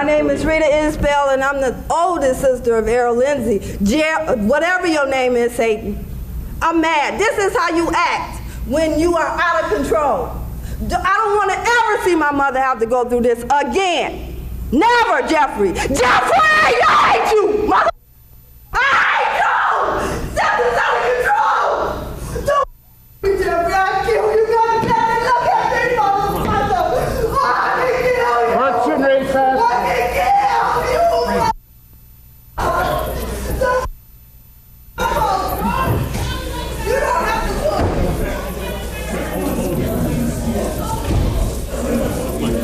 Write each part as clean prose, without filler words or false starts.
My name is Rita Isbell, and I'm the oldest sister of Errol Lindsay. Whatever your name is, Satan. I'm mad. This is how you act when you are out of control. I don't want to ever see my mother have to go through this again. Never, Jeffrey. Jeffrey, I hate you, mother. I hate you. Something's out of control. Don't Jeffrey, I kill you. God damn it. Look at me, motherfucker. I can kill you. March and race fast. I can kill you. You don't have to look.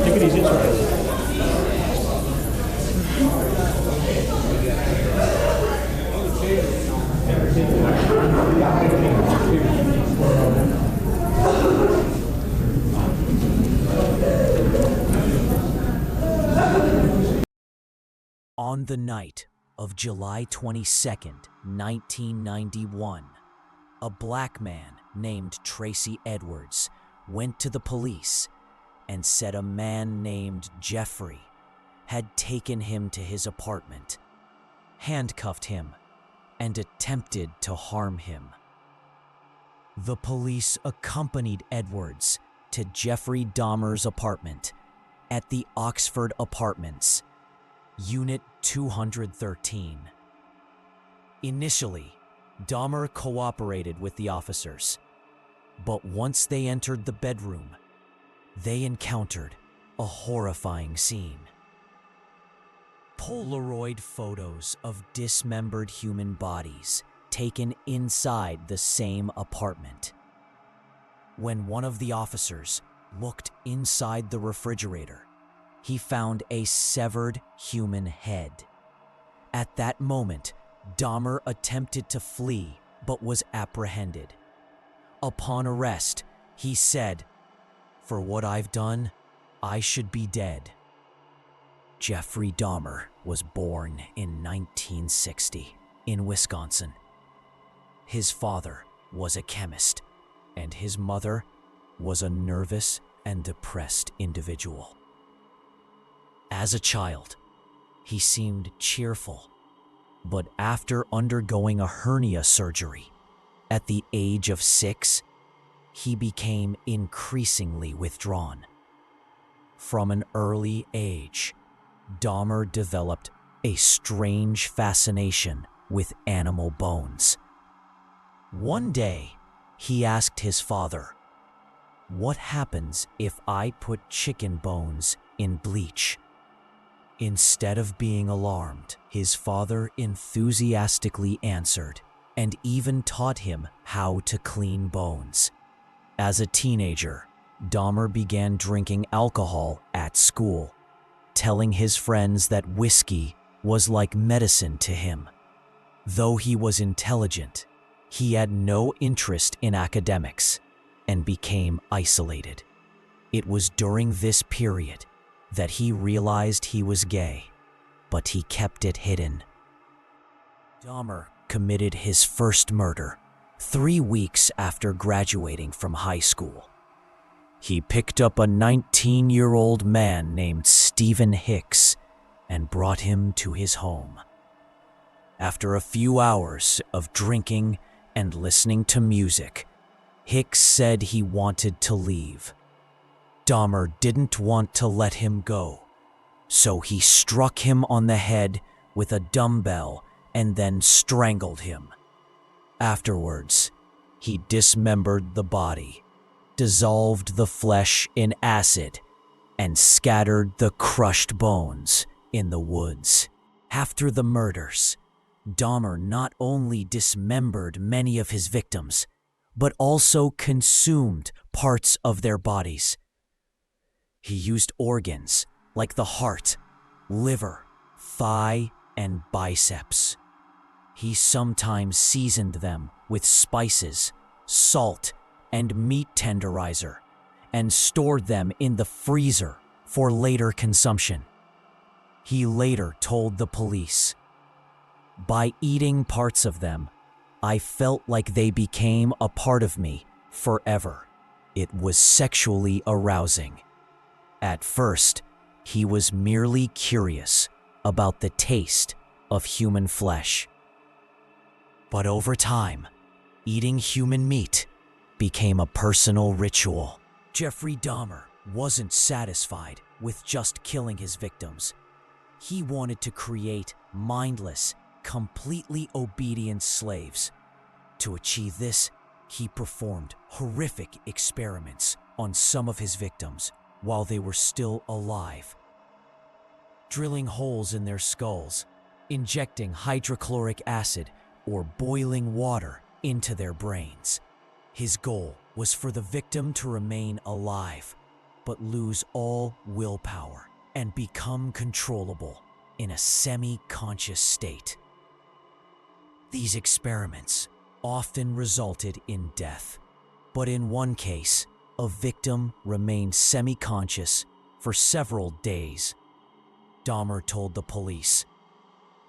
Take it easy. On the night of July 22nd, 1991, a black man named Tracy Edwards went to the police and said a man named Jeffrey had taken him to his apartment, handcuffed him, and attempted to harm him. The police accompanied Edwards to Jeffrey Dahmer's apartment at the Oxford Apartments, Unit 213. Initially, Dahmer cooperated with the officers, but once they entered the bedroom, they encountered a horrifying scene. Polaroid photos of dismembered human bodies taken inside the same apartment. When one of the officers looked inside the refrigerator, he found a severed human head. At that moment, Dahmer attempted to flee but was apprehended. Upon arrest, he said, "For what I've done, I should be dead." Jeffrey Dahmer was born in 1960 in Wisconsin. His father was a chemist, and his mother was a nervous and depressed individual. As a child, he seemed cheerful, but after undergoing a hernia surgery at the age of 6, he became increasingly withdrawn. From an early age, Dahmer developed a strange fascination with animal bones. One day, he asked his father, "What happens if I put chicken bones in bleach?" Instead of being alarmed, his father enthusiastically answered and even taught him how to clean bones. As a teenager, Dahmer began drinking alcohol at school, telling his friends that whiskey was like medicine to him. Though he was intelligent, he had no interest in academics and became isolated. It was during this period that he realized he was gay, but he kept it hidden. Dahmer committed his first murder 3 weeks after graduating from high school. He picked up a 19-year-old man named Stephen Hicks and brought him to his home. After a few hours of drinking and listening to music, Hicks said he wanted to leave. Dahmer didn't want to let him go, so he struck him on the head with a dumbbell and then strangled him. Afterwards, he dismembered the body, dissolved the flesh in acid, and scattered the crushed bones in the woods. After the murders, Dahmer not only dismembered many of his victims, but also consumed parts of their bodies. He used organs like the heart, liver, thigh, and biceps. He sometimes seasoned them with spices, salt, and meat tenderizer, and stored them in the freezer for later consumption. He later told the police, "By eating parts of them, I felt like they became a part of me forever. It was sexually arousing. At first, He was merely curious about the taste of human flesh. But over time, eating human meat became a personal ritual. Jeffrey Dahmer wasn't satisfied with just killing his victims. He wanted to create mindless, completely obedient slaves. To achieve this, he performed horrific experiments on some of his victims while they were still alive, drilling holes in their skulls, injecting hydrochloric acid or boiling water into their brains. His goal was for the victim to remain alive, but lose all willpower and become controllable in a semi-conscious state. These experiments often resulted in death, but in one case, a victim remained semi-conscious for several days. Dahmer told the police,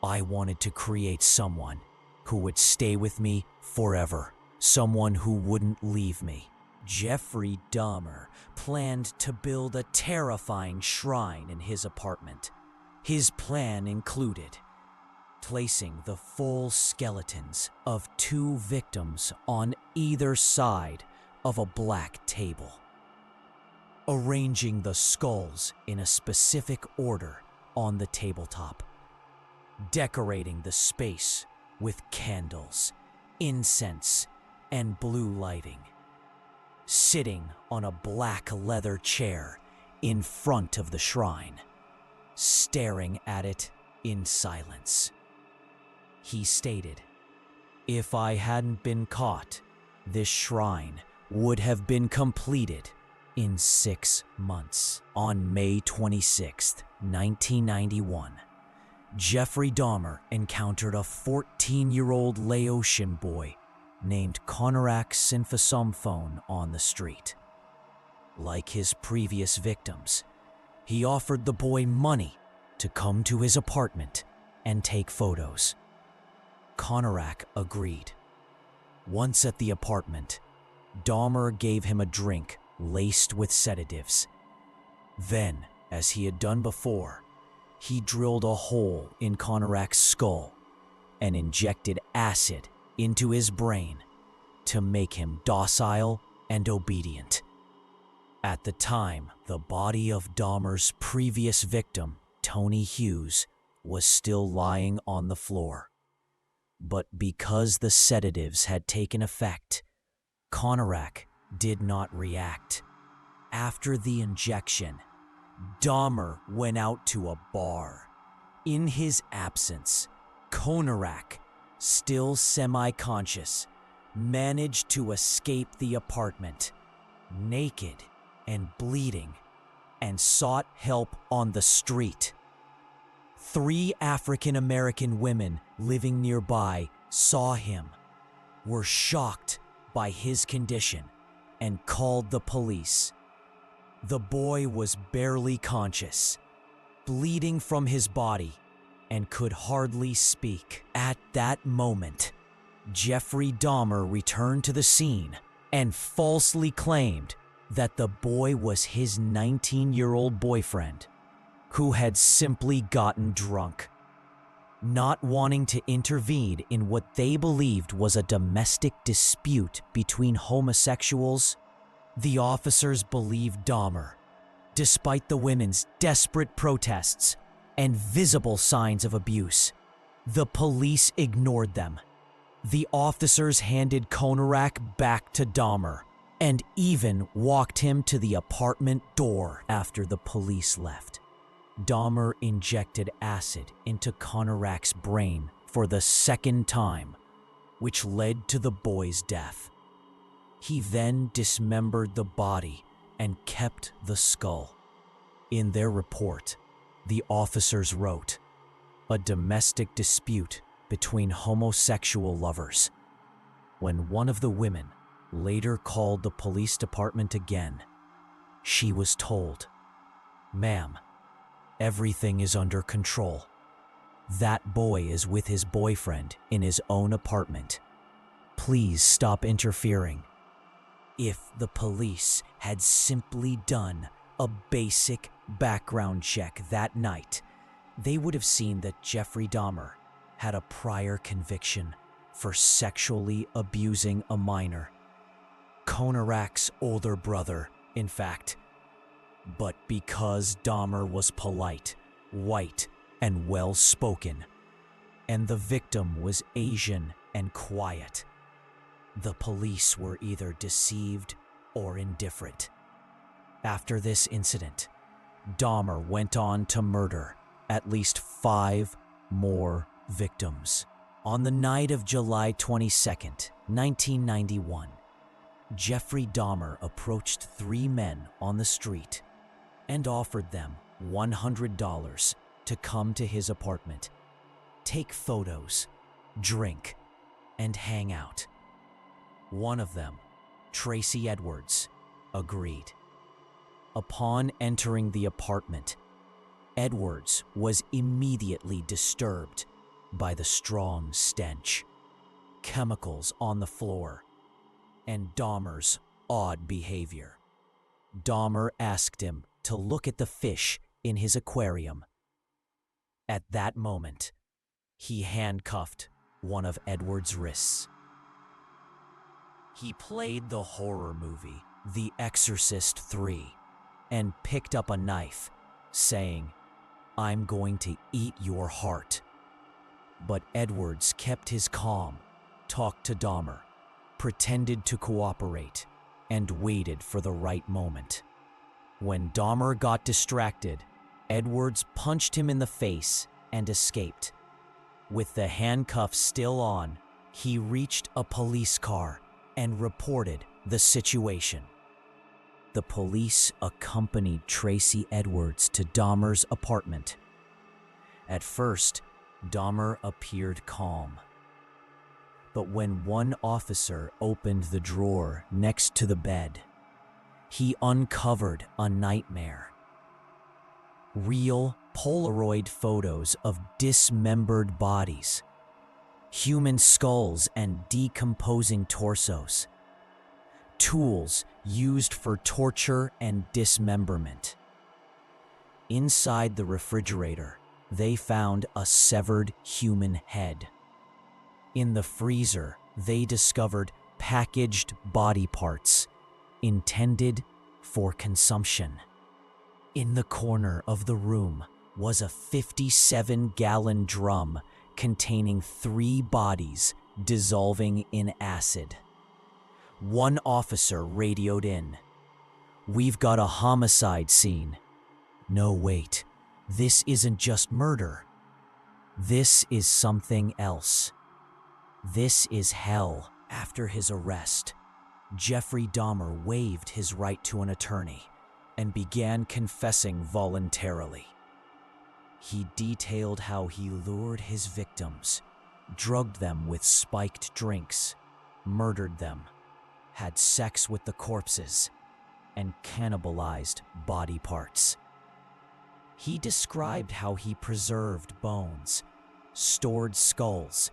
"I wanted to create someone who would stay with me forever, someone who wouldn't leave me." Jeffrey Dahmer planned to build a terrifying shrine in his apartment. His plan included placing the full skeletons of 2 victims on either side of a black table, arranging the skulls in a specific order on the tabletop, decorating the space with candles, incense, and blue lighting, sitting on a black leather chair in front of the shrine, staring at it in silence. He stated, "If I hadn't been caught, this shrine would have been completed in 6 months." On May 26, 1991, Jeffrey Dahmer encountered a 14-year-old Laotian boy named Konarak Sinfasamphone on the street. Like his previous victims, he offered the boy money to come to his apartment and take photos. Konarak agreed. Once at the apartment, Dahmer gave him a drink laced with sedatives. Then, as he had done before, he drilled a hole in Konarak's skull and injected acid into his brain to make him docile and obedient. At the time, the body of Dahmer's previous victim, Tony Hughes, was still lying on the floor. But because the sedatives had taken effect, Konarak did not react. After the injection, Dahmer went out to a bar. In his absence, Konarak, still semi-conscious, managed to escape the apartment, naked and bleeding, and sought help on the street. 3 African-American women living nearby saw him, were shocked by his condition, and called the police. The boy was barely conscious, bleeding from his body, and could hardly speak. At that moment, Jeffrey Dahmer returned to the scene and falsely claimed that the boy was his 19-year-old boyfriend, who had simply gotten drunk. Not wanting to intervene in what they believed was a domestic dispute between homosexuals, the officers believed Dahmer, despite the women's desperate protests and visible signs of abuse. The police ignored them. The officers handed Konarak back to Dahmer and even walked him to the apartment door after the police left. Dahmer injected acid into Konarak's brain for the 2nd time, which led to the boy's death. He then dismembered the body and kept the skull. In their report, the officers wrote, "A domestic dispute between homosexual lovers." When one of the women later called the police department again, she was told, "Ma'am, everything is under control. That boy is with his boyfriend in his own apartment. Please stop interfering." If the police had simply done a basic background check that night, they would have seen that Jeffrey Dahmer had a prior conviction for sexually abusing a minor. Konarak's older brother, in fact. But because Dahmer was polite, white, and well-spoken, and the victim was Asian and quiet, the police were either deceived or indifferent. After this incident, Dahmer went on to murder at least 5 more victims. On the night of July 22nd, 1991, Jeffrey Dahmer approached 3 men on the street and offered them $100 to come to his apartment, take photos, drink, and hang out. One of them, Tracy Edwards, agreed. Upon entering the apartment, Edwards was immediately disturbed by the strong stench, chemicals on the floor, and Dahmer's odd behavior. Dahmer asked him to look at the fish in his aquarium. At that moment, he handcuffed one of Edwards' wrists. He played the horror movie The Exorcist 3 and picked up a knife, saying, "I'm going to eat your heart." But Edwards kept his calm, talked to Dahmer, pretended to cooperate, and waited for the right moment. When Dahmer got distracted, Edwards punched him in the face and escaped. With the handcuffs still on, he reached a police car and reported the situation. The police accompanied Tracy Edwards to Dahmer's apartment. At first, Dahmer appeared calm. But when one officer opened the drawer next to the bed, he uncovered a nightmare. Real Polaroid photos of dismembered bodies, human skulls and decomposing torsos, tools used for torture and dismemberment. Inside the refrigerator, they found a severed human head. In the freezer, they discovered packaged body parts intended for consumption. In the corner of the room was a 57-gallon drum containing 3 bodies dissolving in acid. One officer radioed in, "We've got a homicide scene." No, wait, this isn't just murder. This is something else. This is hell. After his arrest, Jeffrey Dahmer waived his right to an attorney and began confessing voluntarily. He detailed how he lured his victims, drugged them with spiked drinks, murdered them, had sex with the corpses, and cannibalized body parts. He described how he preserved bones, stored skulls,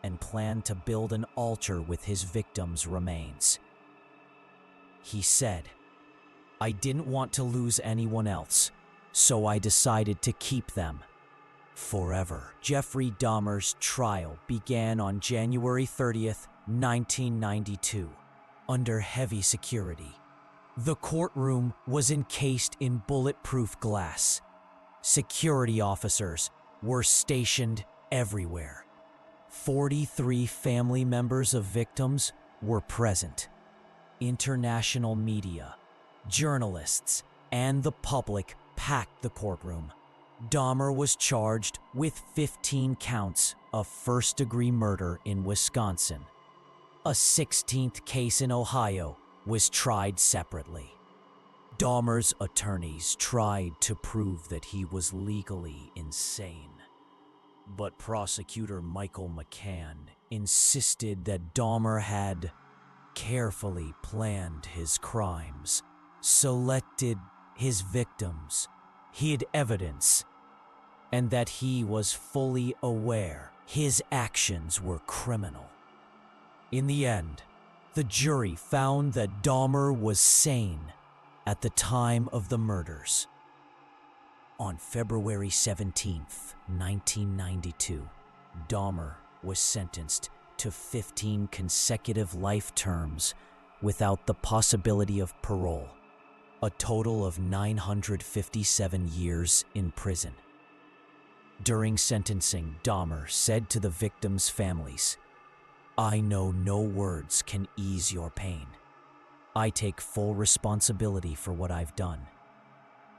and planned to build an altar with his victims' remains. He said, "I didn't want to lose anyone else, so I decided to keep them forever." Jeffrey Dahmer's trial began on January 30th, 1992, under heavy security. The courtroom was encased in bulletproof glass. Security officers were stationed everywhere. 43 family members of victims were present. International media, journalists, and the public packed the courtroom. Dahmer was charged with 15 counts of first-degree murder in Wisconsin. A 16th case in Ohio was tried separately. Dahmer's attorneys tried to prove that he was legally insane. But prosecutor Michael McCann insisted that Dahmer had carefully planned his crimes, selected his victims, hid evidence, and that he was fully aware his actions were criminal. In the end, the jury found that Dahmer was sane at the time of the murders. On February 17th, 1992, Dahmer was sentenced to 15 consecutive life terms without the possibility of parole, a total of 957 years in prison. During sentencing, Dahmer said to the victims' families, "I know no words can ease your pain. I take full responsibility for what I've done,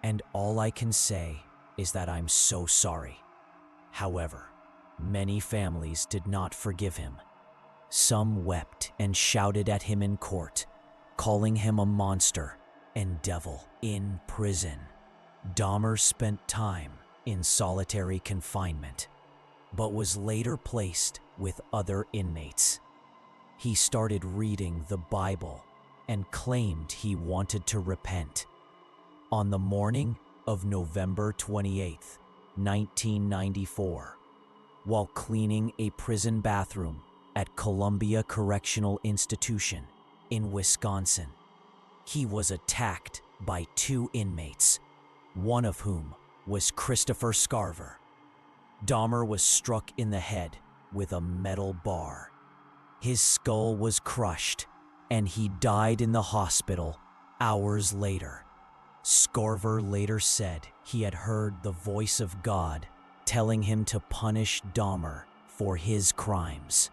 and all I can say is that I'm so sorry." However, many families did not forgive him. Some wept and shouted at him in court, calling him a monster and devil. In prison, Dahmer spent time in solitary confinement, but was later placed with other inmates. He started reading the Bible and claimed he wanted to repent. On the morning of November 28th, 1994, while cleaning a prison bathroom at Columbia Correctional Institution in Wisconsin, he was attacked by 2 inmates, one of whom was Christopher Scarver. Dahmer was struck in the head with a metal bar. His skull was crushed, and he died in the hospital hours later. Scarver later said he had heard the voice of God telling him to punish Dahmer for his crimes.